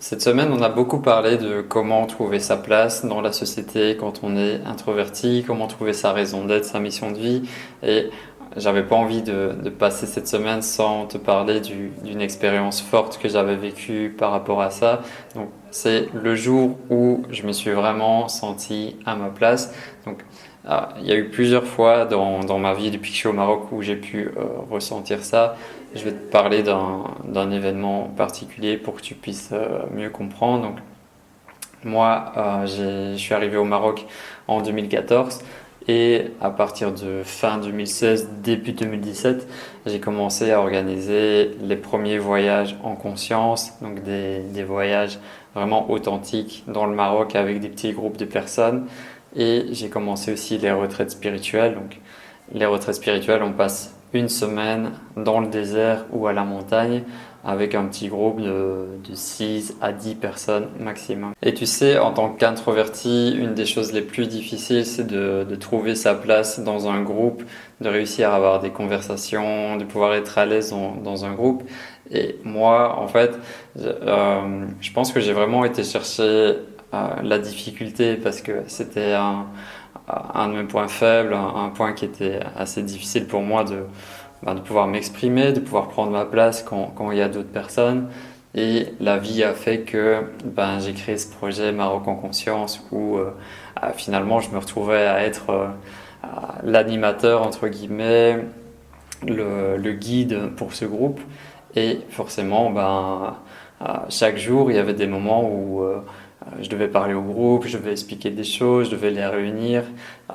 Cette semaine, on a beaucoup parlé de comment trouver sa place dans la société quand on est introverti, comment trouver sa raison d'être, sa mission de vie. Et j'avais pas envie de passer cette semaine sans te parler d'une expérience forte que j'avais vécue par rapport à ça. Donc, c'est le jour où je me suis vraiment senti à ma place. Donc, il y a eu plusieurs fois dans ma vie depuis que je suis au Maroc où j'ai pu ressentir ça. Je vais te parler d'un événement particulier pour que tu puisses mieux comprendre. Donc, moi, je suis arrivé au Maroc en 2014 et à partir de fin 2016, début 2017, j'ai commencé à organiser les premiers voyages en conscience, donc des voyages vraiment authentiques dans le Maroc avec des petits groupes de personnes. Et j'ai commencé aussi les retraites spirituelles. Donc, les retraites spirituelles, on passe une semaine dans le désert ou à la montagne avec un petit groupe de 6 à 10 personnes maximum. Et tu sais, en tant qu'introverti, une des choses les plus difficiles, c'est de trouver sa place dans un groupe, de réussir à avoir des conversations, de pouvoir être à l'aise dans un groupe. Et moi, en fait, je pense que j'ai vraiment été chercher la difficulté parce que c'était un de mes points faibles, un point qui était assez difficile pour moi de pouvoir m'exprimer, de pouvoir prendre ma place quand il y a d'autres personnes. Et la vie a fait que j'ai créé ce projet Maroc en conscience où finalement je me retrouvais à être l'animateur entre guillemets, le guide pour ce groupe. Et forcément, chaque jour, il y avait des moments où je devais parler au groupe, je devais expliquer des choses, je devais les réunir.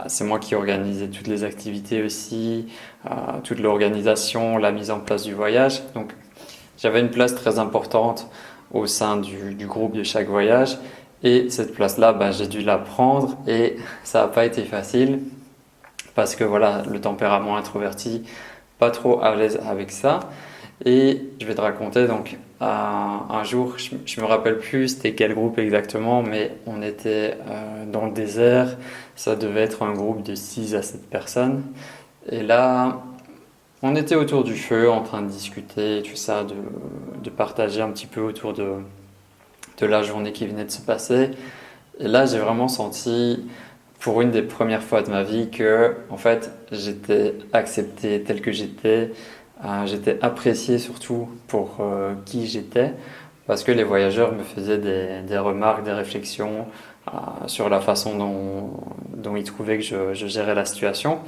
C'est moi qui organisais toutes les activités aussi, toute l'organisation, la mise en place du voyage. Donc j'avais une place très importante au sein du groupe de chaque voyage. Et cette place-là, j'ai dû la prendre et ça n'a pas été facile parce que voilà, le tempérament introverti, pas trop à l'aise avec ça. Et je vais te raconter donc un jour, je me rappelle plus c'était quel groupe exactement, mais on était dans le désert. Ça devait être un groupe de 6 à 7 personnes. Et là, on était autour du feu en train de discuter, tout ça, de partager un petit peu autour de la journée qui venait de se passer. Et là, j'ai vraiment senti, pour une des premières fois de ma vie, que en fait, j'étais accepté tel que j'étais. J'étais apprécié surtout pour qui j'étais, parce que les voyageurs me faisaient des remarques, des réflexions sur la façon dont ils trouvaient que je gérais la situation.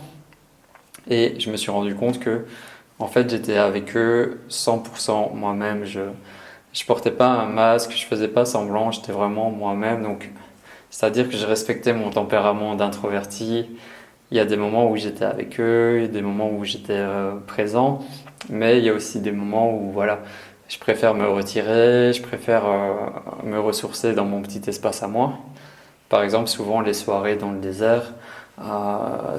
Et je me suis rendu compte que, en fait, j'étais avec eux 100% moi-même. Je portais pas un masque, je faisais pas semblant, j'étais vraiment moi-même. Donc, c'est-à-dire que je respectais mon tempérament d'introverti. Il y a des moments où j'étais avec eux, il y a des moments où j'étais présent, mais il y a aussi des moments où voilà, je préfère me retirer, je préfère me ressourcer dans mon petit espace à moi. Par exemple, souvent les soirées dans le désert,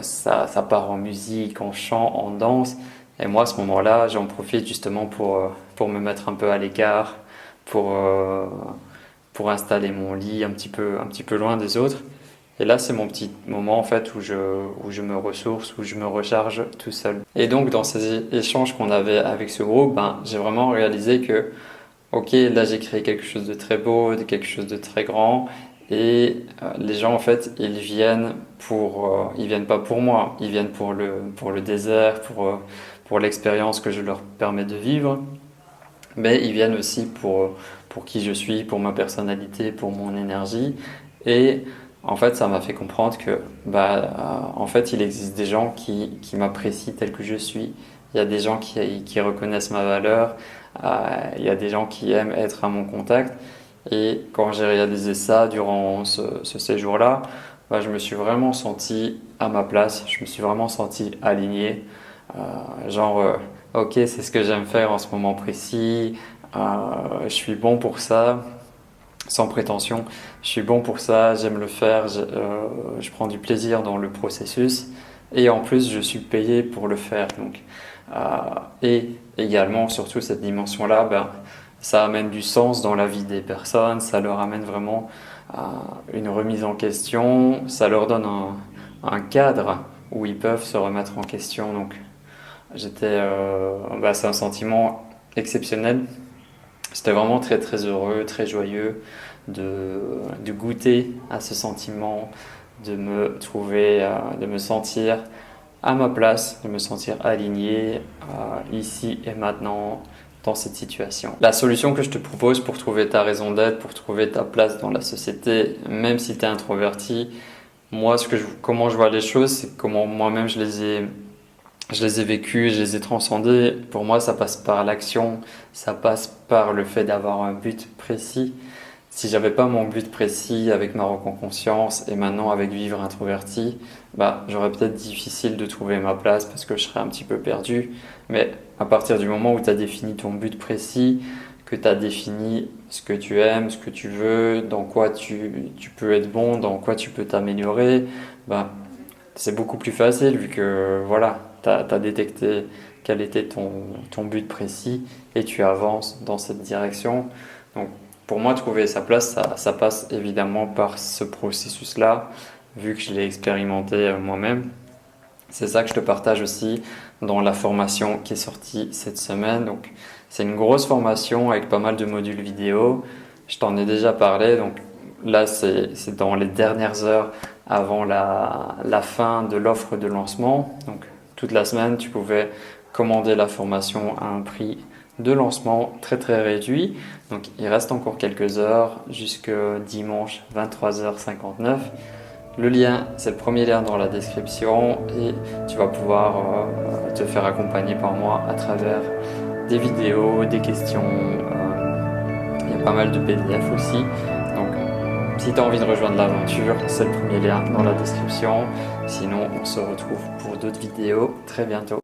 ça part en musique, en chant, en danse. Et moi, à ce moment-là, j'en profite justement pour me mettre un peu à l'écart, pour, euh, pour installer mon lit un petit peu loin des autres. Et là, c'est mon petit moment en fait où je me ressource, où je me recharge tout seul. Et donc, dans ces échanges qu'on avait avec ce groupe, j'ai vraiment réalisé que, ok, là j'ai créé quelque chose de très beau, de quelque chose de très grand. Et les gens en fait, ils viennent pas pour moi, ils viennent pour le désert, pour l'expérience que je leur permets de vivre. Mais ils viennent aussi pour qui je suis, pour ma personnalité, pour mon énergie. Et en fait, ça m'a fait comprendre que, en fait, il existe des gens qui m'apprécient tel que je suis. Il y a des gens qui reconnaissent ma valeur. Il y a des gens qui aiment être à mon contact. Et quand j'ai réalisé ça durant ce séjour-là, je me suis vraiment senti à ma place. Je me suis vraiment senti aligné. Genre, ok, c'est ce que j'aime faire en ce moment précis. Je suis bon pour ça, sans prétention. Je suis bon pour ça, j'aime le faire, je prends du plaisir dans le processus. Et en plus, je suis payé pour le faire. Donc, et également, surtout cette dimension-là, ça amène du sens dans la vie des personnes, ça leur amène vraiment une remise en question, ça leur donne un cadre où ils peuvent se remettre en question. Donc, c'est un sentiment exceptionnel J'étais vraiment très très heureux, très joyeux de goûter à ce sentiment, de me trouver, de me sentir à ma place, de me sentir aligné ici et maintenant dans cette situation. La solution que je te propose pour trouver ta raison d'être, pour trouver ta place dans la société, même si tu es introverti, moi, comment je vois les choses, c'est comment moi-même je les ai vécus, je les ai transcendés. Pour moi, ça passe par l'action, ça passe par le fait d'avoir un but précis. Si j'avais pas mon but précis avec ma conscience et maintenant avec vivre introverti, bah, j'aurais peut-être difficile de trouver ma place parce que je serais un petit peu perdu. Mais à partir du moment où tu as défini ton but précis, que tu as défini ce que tu aimes, ce que tu veux, dans quoi tu peux être bon, dans quoi tu peux t'améliorer, bah, c'est beaucoup plus facile vu que voilà, tu as détecté quel était ton but précis et tu avances dans cette direction. Donc, pour moi, trouver sa place, ça passe évidemment par ce processus-là, vu que je l'ai expérimenté moi-même. C'est ça que je te partage aussi dans la formation qui est sortie cette semaine. Donc, c'est une grosse formation avec pas mal de modules vidéo. Je t'en ai déjà parlé. Donc, là, c'est dans les dernières heures avant la fin de l'offre de lancement. Donc, toute la semaine, tu pouvais commander la formation à un prix de lancement très très réduit. Donc, il reste encore quelques heures jusqu'à dimanche 23h59. Le lien, c'est le premier lien dans la description et tu vas pouvoir te faire accompagner par moi à travers des vidéos, des questions. Il y a pas mal de PDF aussi. Donc, si tu as envie de rejoindre l'aventure, c'est le premier lien dans la description. Sinon, on se retrouve pour d'autres vidéos très bientôt.